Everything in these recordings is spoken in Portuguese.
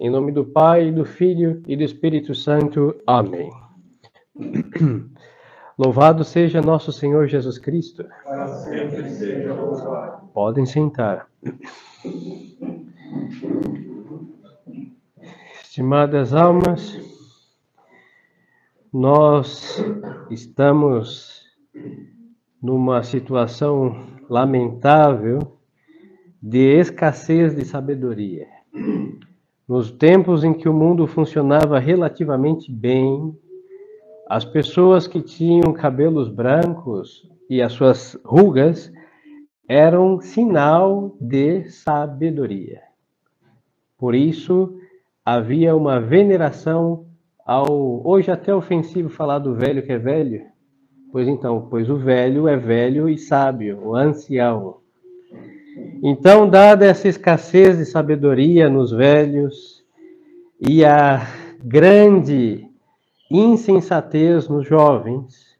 Em nome do Pai, do Filho e do Espírito Santo. Amém. Louvado seja nosso Senhor Jesus Cristo. Para sempre seja louvado. Podem sentar. Estimadas almas, nós estamos numa situação lamentável de escassez de sabedoria. Nos tempos em que o mundo funcionava relativamente bem, as pessoas que tinham cabelos brancos e as suas rugas eram sinal de sabedoria. Por isso, havia uma veneração ao... Hoje até ofensivo falar do velho que é velho. Pois o velho é velho e sábio, o ancião. Então, dada essa escassez de sabedoria nos velhos e a grande insensatez nos jovens,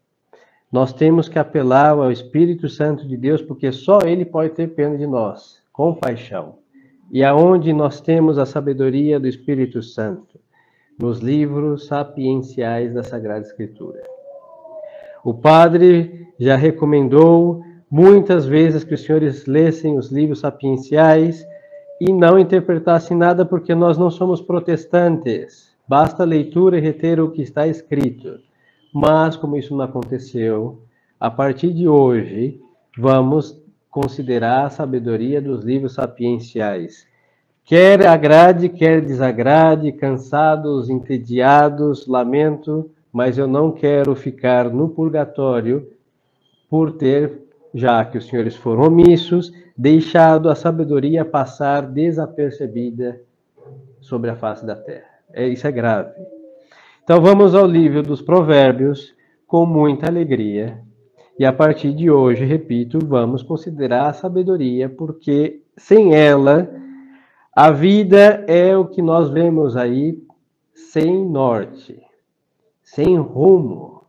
nós temos que apelar ao Espírito Santo de Deus, porque só Ele pode ter pena de nós, compaixão. E aonde nós temos a sabedoria do Espírito Santo? Nos livros sapienciais da Sagrada Escritura. O padre já recomendou muitas vezes que os senhores lessem os livros sapienciais e não interpretassem nada, porque nós não somos protestantes. Basta a leitura e reter o que está escrito. Mas, como isso não aconteceu, a partir de hoje, vamos considerar a sabedoria dos livros sapienciais. Quer agrade, quer desagrade, cansados, entediados, lamento, mas eu não quero ficar no purgatório por ter, já que os senhores foram omissos, deixado a sabedoria passar desapercebida sobre a face da terra. Isso é grave. Então vamos ao livro dos Provérbios com muita alegria. E a partir de hoje, repito, vamos considerar a sabedoria, porque sem ela, a vida é o que nós vemos aí, sem norte, sem rumo.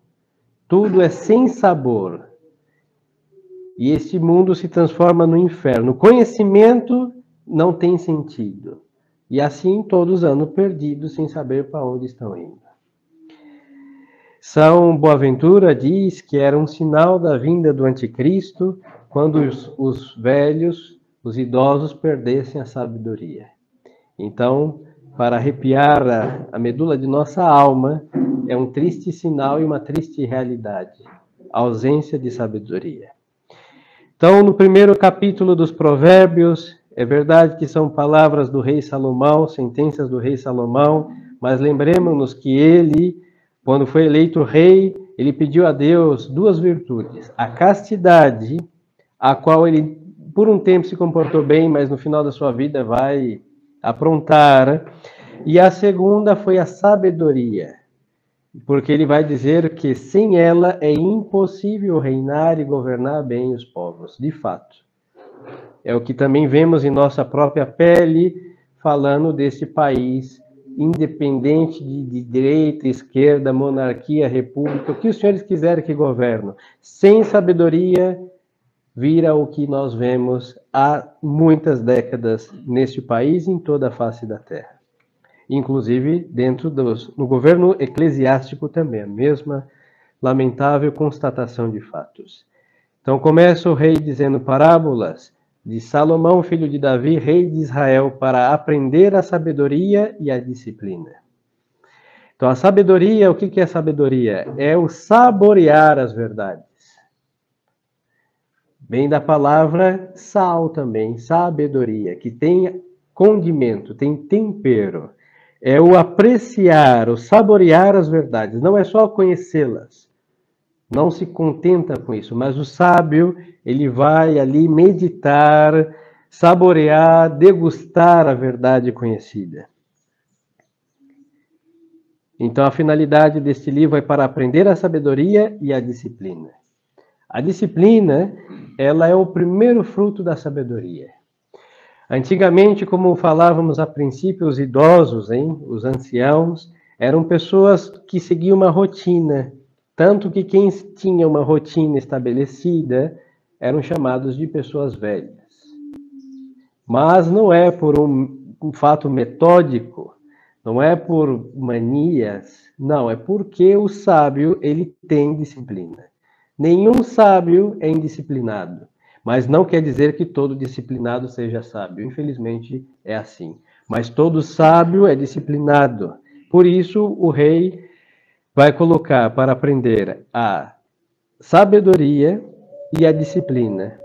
Tudo é sem sabor. E este mundo se transforma no inferno. O conhecimento não tem sentido. E assim todos andam perdidos sem saber para onde estão indo. São Boaventura diz que era um sinal da vinda do anticristo quando os velhos, os idosos, perdessem a sabedoria. Então, para arrepiar a medula de nossa alma, é um triste sinal e uma triste realidade, a ausência de sabedoria. Então, no primeiro capítulo dos Provérbios, é verdade que são palavras do rei Salomão, sentenças do rei Salomão, mas lembremos-nos que ele, quando foi eleito rei, ele pediu a Deus duas virtudes. A castidade, a qual ele por um tempo se comportou bem, mas no final da sua vida vai aprontar. E a segunda foi a sabedoria, porque ele vai dizer que sem ela é impossível reinar e governar bem os povos, de fato. É o que também vemos em nossa própria pele, falando desse país independente de direita, esquerda, monarquia, república, o que os senhores quiserem que governam. Sem sabedoria, vira o que nós vemos há muitas décadas neste país e em toda a face da terra. Inclusive dentro no governo eclesiástico também, a mesma lamentável constatação de fatos. Então começa o rei dizendo parábolas de Salomão, filho de Davi, rei de Israel, para aprender a sabedoria e a disciplina. Então a sabedoria, o que é sabedoria? É o saborear as verdades. Vem da palavra sal também, sabedoria, que tem condimento, tem tempero. É o apreciar, o saborear as verdades. Não é só conhecê-las. Não se contenta com isso. Mas o sábio, ele vai ali meditar, saborear, degustar a verdade conhecida. Então a finalidade deste livro é para aprender a sabedoria e a disciplina. A disciplina, ela é o primeiro fruto da sabedoria. Antigamente, como falávamos a princípio, os idosos, os anciãos, eram pessoas que seguiam uma rotina. Tanto que quem tinha uma rotina estabelecida eram chamados de pessoas velhas. Mas não é por um fato metódico Não é por manias, não, é porque o sábio, ele tem disciplina. Nenhum sábio é indisciplinado, mas não quer dizer que todo disciplinado seja sábio. Infelizmente é assim. Mas todo sábio é disciplinado. Por isso o rei vai colocar para aprender a sabedoria e a disciplina.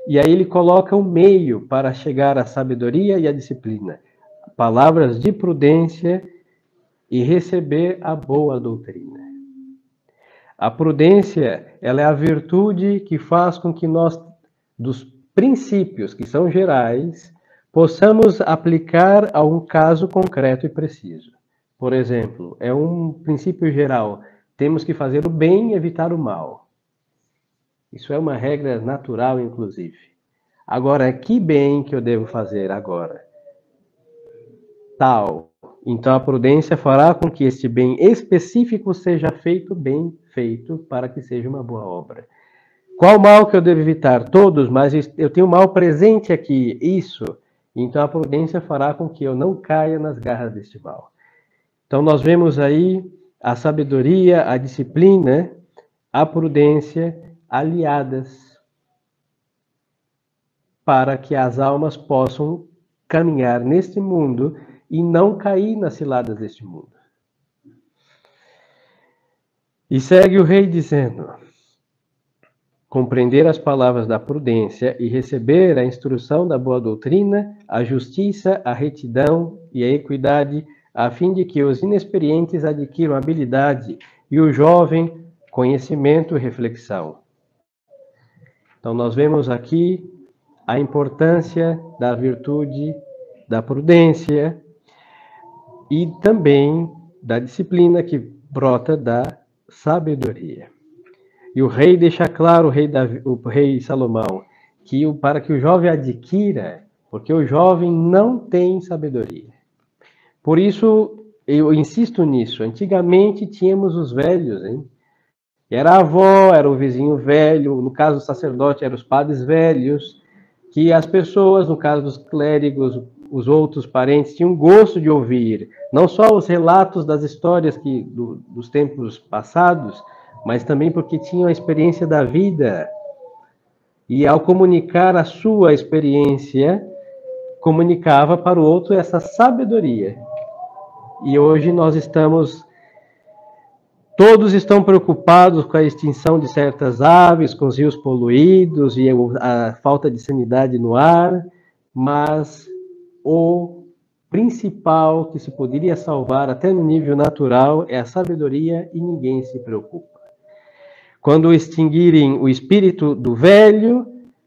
E aí ele coloca um meio para chegar à sabedoria e à disciplina. Palavras de prudência e receber a boa doutrina. A prudência, ela é a virtude que faz com que nós, dos princípios que são gerais, possamos aplicar a um caso concreto e preciso. Por exemplo, é um princípio geral, temos que fazer o bem e evitar o mal. Isso é uma regra natural, inclusive. Agora, que bem que eu devo fazer agora? Tal. Então a prudência fará com que este bem específico seja feito bem feito para que seja uma boa obra. Qual mal que eu devo evitar? Todos, mas eu tenho mal presente aqui, isso. Então a prudência fará com que eu não caia nas garras deste mal. Então nós vemos aí a sabedoria, a disciplina, a prudência aliadas para que as almas possam caminhar neste mundo e não cair nas ciladas deste mundo. E segue o rei dizendo: compreender as palavras da prudência e receber a instrução da boa doutrina, a justiça, a retidão e a equidade, a fim de que os inexperientes adquiram habilidade e o jovem conhecimento e reflexão. Então nós vemos aqui a importância da virtude da prudência e também da disciplina que brota da sabedoria. E o rei deixa claro, o rei Salomão, que para que o jovem adquira, porque o jovem não tem sabedoria. Por isso, eu insisto nisso, antigamente tínhamos os velhos, hein? Era a avó, era o vizinho velho, no caso do sacerdote, eram os padres velhos, que as pessoas, no caso dos clérigos, os outros parentes, tinham gosto de ouvir, não só os relatos das histórias dos tempos passados, mas também porque tinham a experiência da vida. E ao comunicar a sua experiência, comunicava para o outro essa sabedoria. E hoje todos estão preocupados com a extinção de certas aves, com os rios poluídos e a falta de sanidade no ar, mas o principal que se poderia salvar até no nível natural é a sabedoria e ninguém se preocupa. Quando extinguirem o espírito do velho,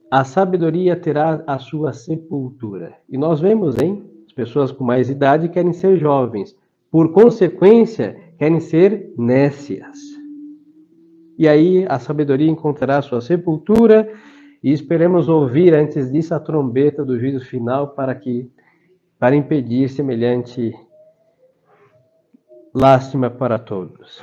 a sabedoria terá a sua sepultura. E nós vemos, hein? As pessoas com mais idade querem ser jovens. Por consequência, querem ser nécias. E aí a sabedoria encontrará a sua sepultura e esperemos ouvir antes disso a trombeta do juízo final para impedir semelhante lástima para todos.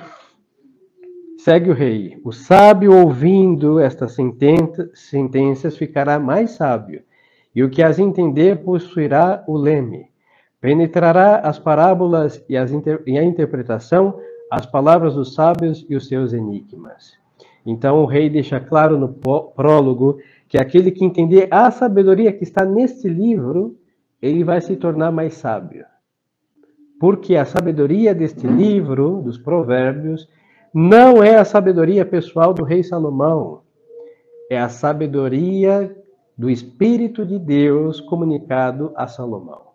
Segue o rei. O sábio, ouvindo estas sentenças, ficará mais sábio, e o que as entender possuirá o leme. Penetrará as parábolas e a interpretação, as palavras dos sábios e os seus enigmas. Então o rei deixa claro no prólogo que aquele que entender a sabedoria que está neste livro, ele vai se tornar mais sábio. Porque a sabedoria deste livro, dos provérbios, não é a sabedoria pessoal do rei Salomão. É a sabedoria do Espírito de Deus comunicado a Salomão.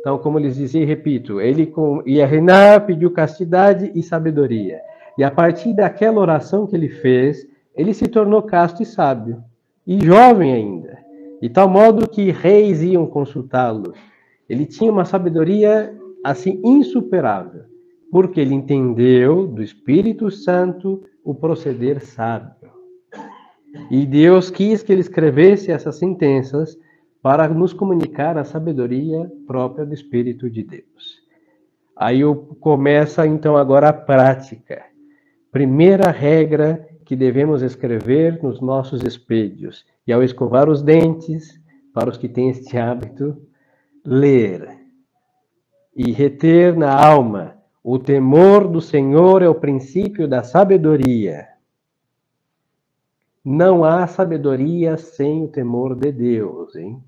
Então, como lhes dizia e repito, ele ia reinar, pediu castidade e sabedoria. E a partir daquela oração que ele fez, ele se tornou casto e sábio. E jovem ainda. De tal modo que reis iam consultá-lo. Ele tinha uma sabedoria assim insuperável. Porque ele entendeu do Espírito Santo o proceder sábio. E Deus quis que ele escrevesse essas sentenças para nos comunicar a sabedoria própria do Espírito de Deus. Aí começa então agora a prática. Primeira regra que devemos escrever nos nossos espelhos. E ao escovar os dentes, para os que têm este hábito, ler. e reter na alma: o temor do Senhor é o princípio da sabedoria. Não há sabedoria sem o temor de Deus, hein?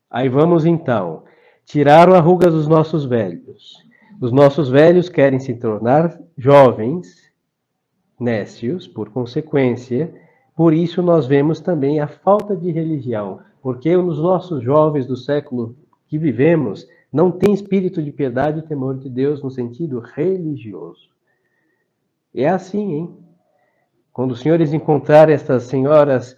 Aí vamos então. Tiraram a ruga dos nossos velhos. Os nossos velhos querem se tornar jovens, nécios, por consequência. Por isso nós vemos também a falta de religião. Porque os nossos jovens do século que vivemos não têm espírito de piedade e temor de Deus no sentido religioso. É assim, hein? Quando os senhores encontrarem estas senhoras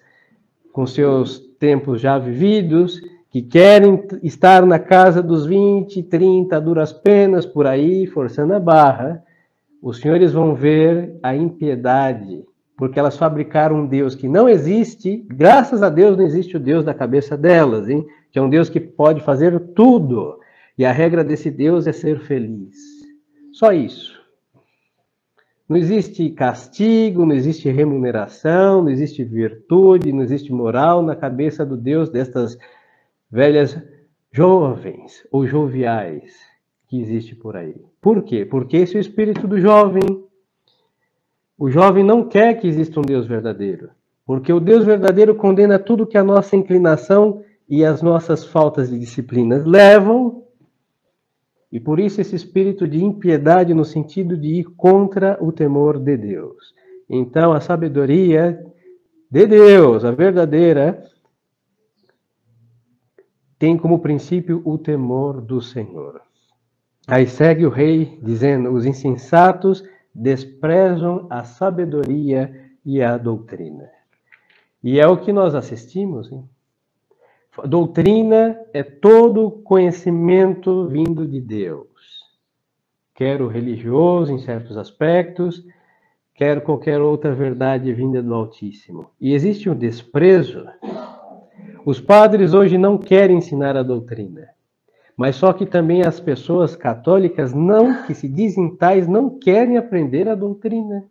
com seus tempos já vividos, que querem estar na casa dos 20, 30, duras penas, por aí, forçando a barra, os senhores vão ver a impiedade, porque elas fabricaram um Deus que não existe. Graças a Deus não existe o Deus da cabeça delas, hein? Que é um Deus que pode fazer tudo. E a regra desse Deus é ser feliz. Só isso. Não existe castigo, não existe remuneração, não existe virtude, não existe moral na cabeça do Deus destas velhas jovens ou joviais que existe por aí. Por quê? Porque esse é o espírito do jovem. O jovem não quer que exista um Deus verdadeiro, porque o Deus verdadeiro condena tudo que a nossa inclinação e as nossas faltas de disciplinas levam, e por isso esse espírito de impiedade no sentido de ir contra o temor de Deus. Então a sabedoria de Deus, a verdadeira, tem como princípio o temor do Senhor. Aí segue o rei dizendo: os insensatos desprezam a sabedoria e a doutrina. E é o que nós assistimos, hein? Doutrina é todo conhecimento vindo de Deus. Quer o religioso em certos aspectos, quer qualquer outra verdade vinda do Altíssimo. E existe um desprezo. Os padres hoje não querem ensinar a doutrina, mas só que também as pessoas católicas que se dizem tais não querem aprender a doutrina.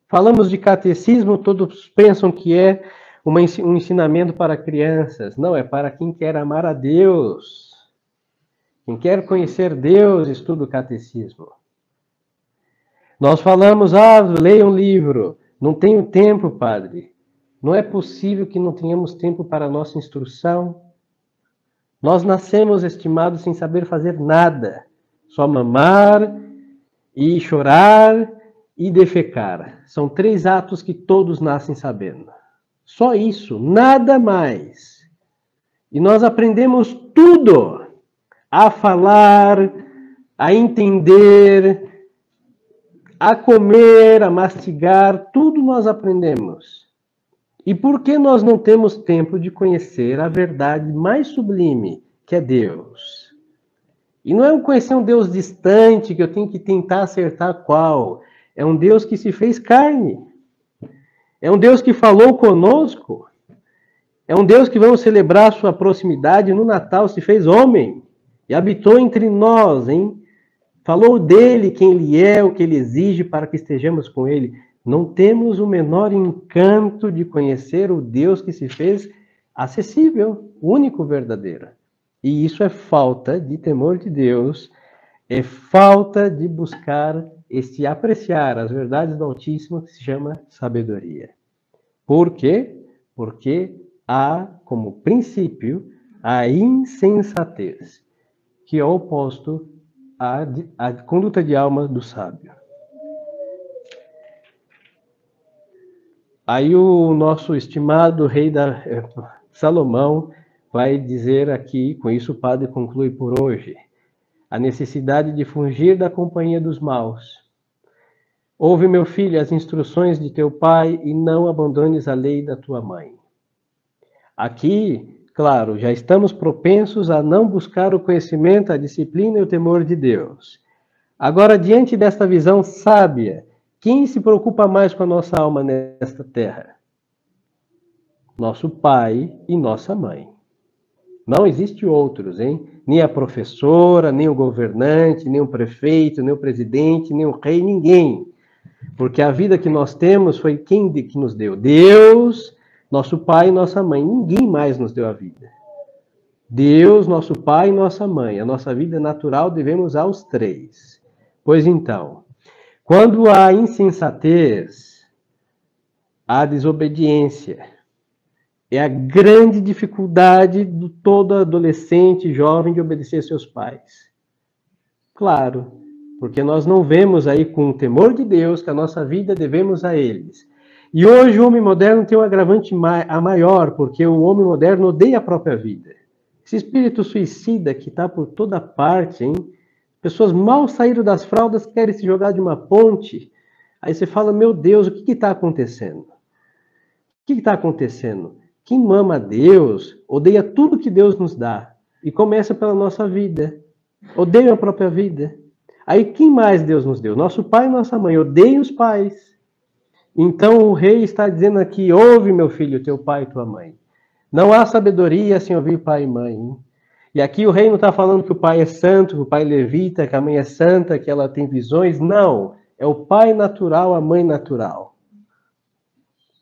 Falamos de catecismo, todos pensam que é um ensinamento para crianças. Não, é para quem quer amar a Deus. Quem quer conhecer Deus, estuda o catecismo. Nós falamos: leia um livro. Não tenho tempo, padre. Não é possível que não tenhamos tempo para a nossa instrução. Nós nascemos estimados sem saber fazer nada. Só mamar e chorar e defecar. São 3 atos que todos nascem sabendo. Só isso, nada mais. E nós aprendemos tudo. A falar, a entender, a comer, a mastigar, tudo nós aprendemos. E por que nós não temos tempo de conhecer a verdade mais sublime, que é Deus? E não é conhecer um Deus distante, que eu tenho que tentar acertar qual. É um Deus que se fez carne. É um Deus que falou conosco. É um Deus que vamos celebrar sua proximidade no Natal, se fez homem e habitou entre nós, hein? Falou dele, quem ele é, o que ele exige para que estejamos com ele. Não temos o menor encanto de conhecer o Deus que se fez acessível, único, verdadeiro. E isso é falta de temor de Deus, é falta de buscar apreciar as verdades do Altíssimo, que se chama sabedoria. Por quê? Porque há como princípio a insensatez, que é o oposto à conduta de alma do sábio. Aí o nosso estimado rei Salomão vai dizer aqui, com isso o padre conclui por hoje, a necessidade de fugir da companhia dos maus. Ouve, meu filho, as instruções de teu pai e não abandones a lei da tua mãe. Aqui, claro, já estamos propensos a não buscar o conhecimento, a disciplina e o temor de Deus. Agora, diante desta visão sábia, quem se preocupa mais com a nossa alma nesta terra? Nosso pai e nossa mãe. Não existe outros, hein? Nem a professora, nem o governante, nem o prefeito, nem o presidente, nem o rei, ninguém. Porque a vida que nós temos foi quem que nos deu? Deus, nosso pai e nossa mãe. Ninguém mais nos deu a vida. Deus, nosso pai e nossa mãe. A nossa vida natural devemos aos três. Pois então, quando há insensatez, há desobediência. É a grande dificuldade de todo adolescente, jovem, de obedecer seus pais. Claro, porque nós não vemos aí com o temor de Deus que a nossa vida devemos a eles. E hoje o homem moderno tem um agravante a maior, porque o homem moderno odeia a própria vida. Esse espírito suicida que está por toda parte, hein? Pessoas mal saíram das fraldas, querem se jogar de uma ponte. Aí você fala, meu Deus, o que está acontecendo? O que está acontecendo? Quem ama a Deus, odeia tudo que Deus nos dá. E começa pela nossa vida. Odeia a própria vida. Aí quem mais Deus nos deu? Nosso pai e nossa mãe. Odeiam os pais. Então o rei está dizendo aqui, ouve meu filho, teu pai e tua mãe. Não há sabedoria sem ouvir pai e mãe. E aqui o rei não está falando que o pai é santo, que o pai é levita, que a mãe é santa, que ela tem visões. Não. É o pai natural, a mãe natural.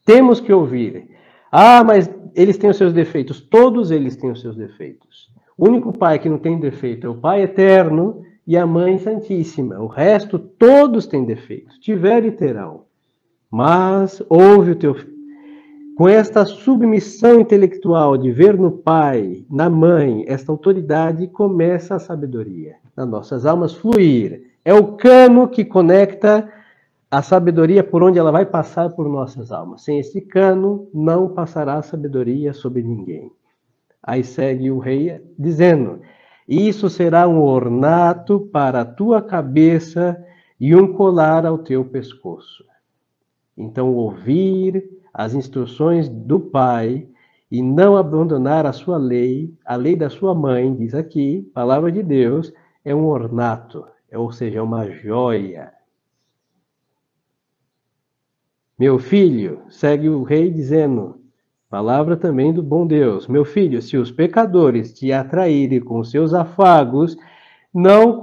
Temos que ouvir. Ah, mas eles têm os seus defeitos. Todos eles têm os seus defeitos. O único pai que não tem defeito é o pai eterno e a mãe santíssima. O resto, todos têm defeitos. Tiveram e terão. Mas ouve o teu filho. Com esta submissão intelectual de ver no pai, na mãe, esta autoridade, começa a sabedoria. Nas nossas almas fluir. É o cano que conecta a sabedoria por onde ela vai passar por nossas almas. Sem esse cano, não passará a sabedoria sobre ninguém. Aí segue o rei dizendo, isso será um ornato para a tua cabeça e um colar ao teu pescoço. Então, ouvir as instruções do pai e não abandonar a sua lei, a lei da sua mãe, diz aqui, palavra de Deus, é um ornato, ou seja, é uma joia. Meu filho, segue o rei dizendo, palavra também do bom Deus, meu filho, se os pecadores te atraírem com seus afagos, não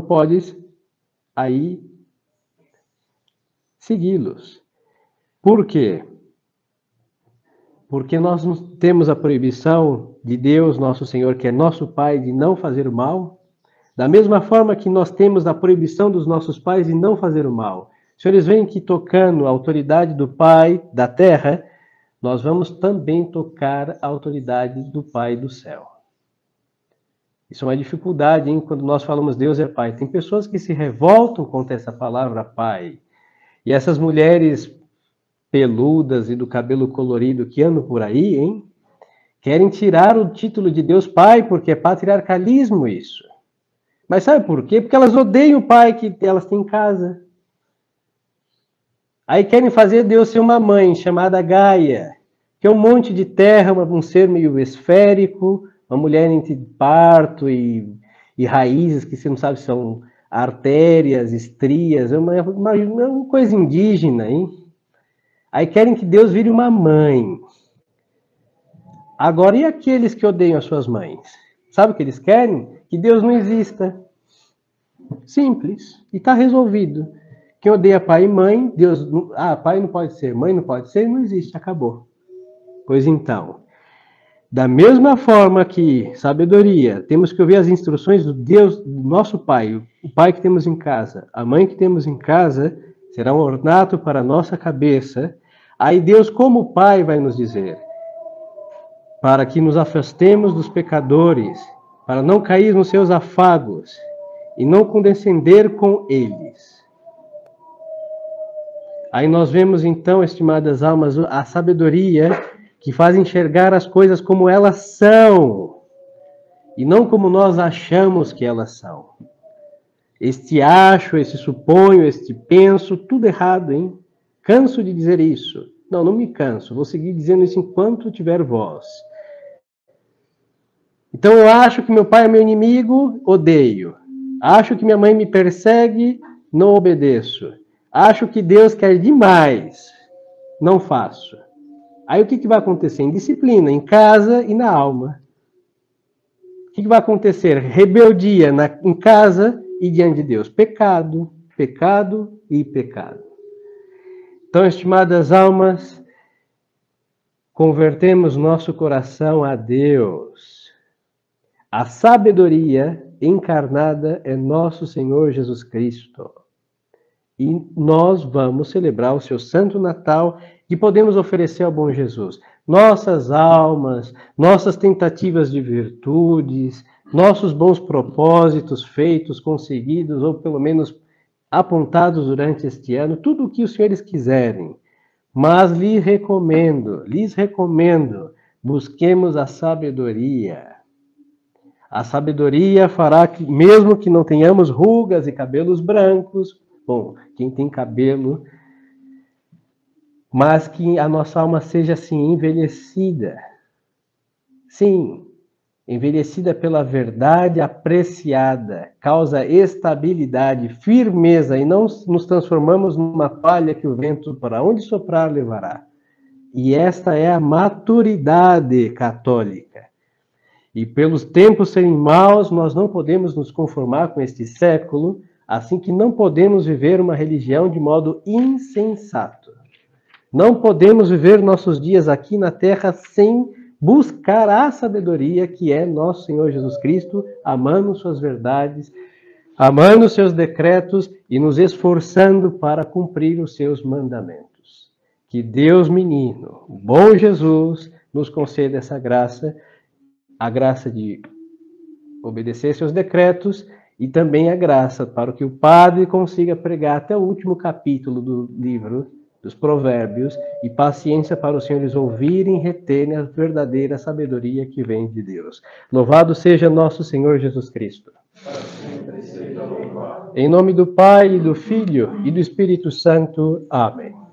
podes aí segui-los. Por quê? Porque nós temos a proibição de Deus, nosso Senhor, que é nosso Pai, de não fazer o mal. Da mesma forma que nós temos a proibição dos nossos pais de não fazer o mal. Se eles veem que tocando a autoridade do Pai da terra, nós vamos também tocar a autoridade do Pai do céu. Isso é uma dificuldade, hein? Quando nós falamos Deus é Pai. Tem pessoas que se revoltam contra essa palavra Pai. E essas mulheres peludas e do cabelo colorido que andam por aí, hein? Querem tirar o título de Deus Pai, porque é patriarcalismo isso. Mas sabe por quê? Porque elas odeiam o pai que elas têm em casa. Aí querem fazer Deus ser uma mãe chamada Gaia, que é um monte de terra, um ser meio esférico, uma mulher entre parto e raízes que você não sabe se são artérias, estrias, é uma coisa indígena, hein? Aí querem que Deus vire uma mãe. Agora, e aqueles que odeiam as suas mães? Sabe o que eles querem? Que Deus não exista. Simples. E está resolvido. Quem odeia pai e mãe, Deus... pai não pode ser, mãe não pode ser, não existe, acabou. Pois então, da mesma forma que sabedoria, temos que ouvir as instruções do Deus, do nosso Pai, o Pai que temos em casa, a mãe que temos em casa, será um ornato para a nossa cabeça. Aí Deus, como Pai, vai nos dizer, para que nos afastemos dos pecadores, para não cair nos seus afagos e não condescender com eles. Aí nós vemos então, estimadas almas, a sabedoria que faz enxergar as coisas como elas são e não como nós achamos que elas são. Este acho, este suponho, este penso, tudo errado, hein? Canso de dizer isso. Não me canso, vou seguir dizendo isso enquanto tiver voz. Então eu acho que meu pai é meu inimigo, odeio. Acho que minha mãe me persegue, não obedeço. Acho que Deus quer demais, não faço. Aí o que vai acontecer? Indisciplina, em casa e na alma. O que vai acontecer? Rebeldia em casa e diante de Deus. Pecado, pecado e pecado. Então, estimadas almas, convertemos nosso coração a Deus. A sabedoria encarnada é nosso Senhor Jesus Cristo. E nós vamos celebrar o seu Santo Natal e podemos oferecer ao bom Jesus nossas almas, nossas tentativas de virtudes, nossos bons propósitos feitos, conseguidos, ou pelo menos apontados durante este ano, tudo o que os senhores quiserem. Mas lhes recomendo, busquemos a sabedoria. A sabedoria fará que, mesmo que não tenhamos rugas e cabelos brancos, bom, quem tem cabelo, mas que a nossa alma seja assim envelhecida. Sim, envelhecida pela verdade apreciada, causa estabilidade, firmeza, e não nos transformamos numa palha que o vento, para onde soprar, levará. E esta é a maturidade católica. E pelos tempos serem maus, nós não podemos nos conformar com este século, assim que não podemos viver uma religião de modo insensato. Não podemos viver nossos dias aqui na terra sem buscar a sabedoria que é nosso Senhor Jesus Cristo, amando suas verdades, amando seus decretos e nos esforçando para cumprir os seus mandamentos. Que Deus menino, o bom Jesus, nos conceda essa graça, a graça de obedecer seus decretos e também a graça para que o padre consiga pregar até o último capítulo do livro dos Provérbios, e paciência para os senhores ouvirem e reterem a verdadeira sabedoria que vem de Deus. Louvado seja nosso Senhor Jesus Cristo. Em nome do Pai, do Filho e do Espírito Santo. Amém.